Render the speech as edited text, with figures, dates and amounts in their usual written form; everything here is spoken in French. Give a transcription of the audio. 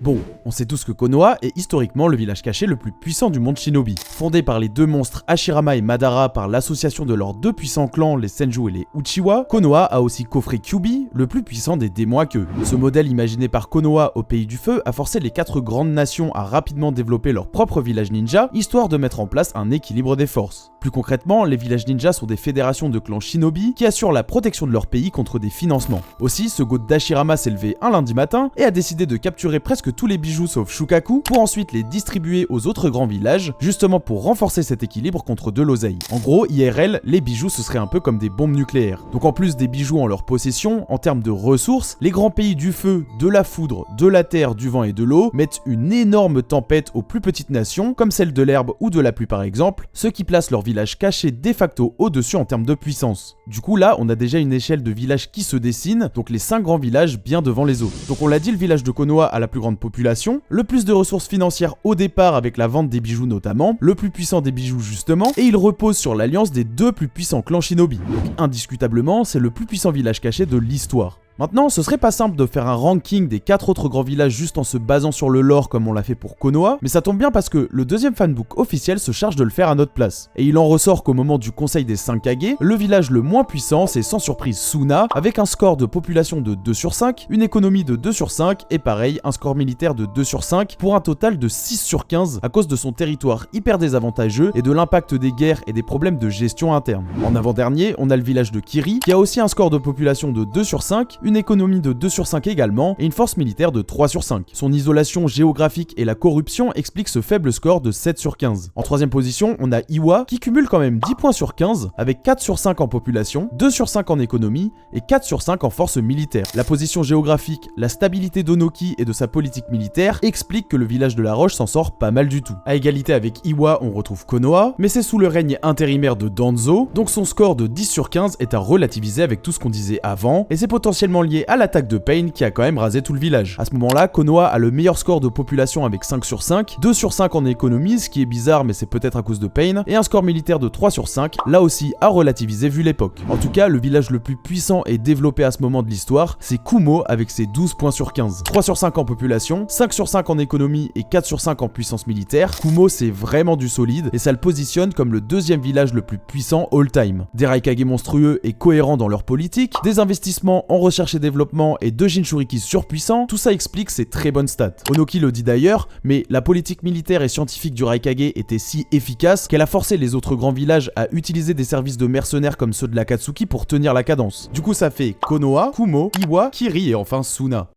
Bon, on sait tous que Konoha est historiquement le village caché le plus puissant du monde shinobi. Fondé par les deux monstres Hashirama et Madara par l'association de leurs deux puissants clans, les Senju et les Uchiwa, Konoha a aussi coffré Kyuubi, le plus puissant des démons à queue. Ce modèle imaginé par Konoha au pays du feu a forcé les 4 grandes nations à rapidement développer leur propre village ninja, histoire de mettre en place un équilibre des forces. Plus concrètement, les villages ninja sont des fédérations de clans shinobi qui assurent la protection de leur pays contre des financements. Aussi, ce god d'Hashirama s'est levé un lundi matin et a décidé de capturer presque tous les bijoux sauf Shukaku pour ensuite les distribuer aux autres grands villages, justement pour renforcer cet équilibre contre de l'oseille. En gros, IRL, les bijoux ce serait un peu comme des bombes nucléaires. Donc en plus des bijoux en leur possession, en termes de ressources, les grands pays du feu, de la foudre, de la terre, du vent et de l'eau mettent une énorme tempête aux plus petites nations, comme celle de l'herbe ou de la pluie par exemple, ce qui place leur village caché de facto au-dessus en termes de puissance. Du coup là, on a déjà une échelle de villages qui se dessine, donc les 5 grands villages bien devant les autres. Donc on l'a dit, le village de Konoha a la plus grande population, le plus de ressources financières au départ avec la vente des bijoux notamment, le plus puissant des bijoux justement, et il repose sur l'alliance des 2 plus puissants clans shinobi. Donc indiscutablement, c'est le plus puissant village caché de l'histoire. Maintenant, ce serait pas simple de faire un ranking des 4 autres grands villages juste en se basant sur le lore comme on l'a fait pour Konoha, mais ça tombe bien parce que le deuxième fanbook officiel se charge de le faire à notre place. Et il en ressort qu'au moment du conseil des 5 Kage, le village le moins puissant c'est sans surprise Suna, avec un score de population de 2 sur 5, une économie de 2 sur 5 et pareil, un score militaire de 2 sur 5 pour un total de 6 sur 15 à cause de son territoire hyper désavantageux et de l'impact des guerres et des problèmes de gestion interne. En avant-dernier, on a le village de Kiri qui a aussi un score de population de 2 sur 5, une économie de 2 sur 5 également, et une force militaire de 3 sur 5. Son isolation géographique et la corruption expliquent ce faible score de 7 sur 15. En troisième position, on a Iwa, qui cumule quand même 10 points sur 15, avec 4 sur 5 en population, 2 sur 5 en économie, et 4 sur 5 en force militaire. La position géographique, la stabilité d'Onoki et de sa politique militaire expliquent que le village de la Roche s'en sort pas mal du tout. À égalité avec Iwa, on retrouve Konoha, mais c'est sous le règne intérimaire de Danzo, donc son score de 10 sur 15 est à relativiser avec tout ce qu'on disait avant, et c'est potentiellement lié à l'attaque de Pain qui a quand même rasé tout le village. À ce moment-là, Konoha a le meilleur score de population avec 5 sur 5, 2 sur 5 en économie, ce qui est bizarre mais c'est peut-être à cause de Pain, et un score militaire de 3 sur 5, là aussi à relativiser vu l'époque. En tout cas, le village le plus puissant et développé à ce moment de l'histoire, c'est Kumo avec ses 12 points sur 15. 3 sur 5 en population, 5 sur 5 en économie et 4 sur 5 en puissance militaire. Kumo c'est vraiment du solide et ça le positionne comme le deuxième village le plus puissant all time. Des Raikage monstrueux et cohérents dans leur politique, des investissements en recherche et développement et 2 Jinchurikis surpuissants, tout ça explique ses très bonnes stats. Onoki le dit d'ailleurs, mais la politique militaire et scientifique du Raikage était si efficace qu'elle a forcé les autres grands villages à utiliser des services de mercenaires comme ceux de l'Akatsuki pour tenir la cadence. Du coup ça fait Konoha, Kumo, Iwa, Kiri et enfin Suna.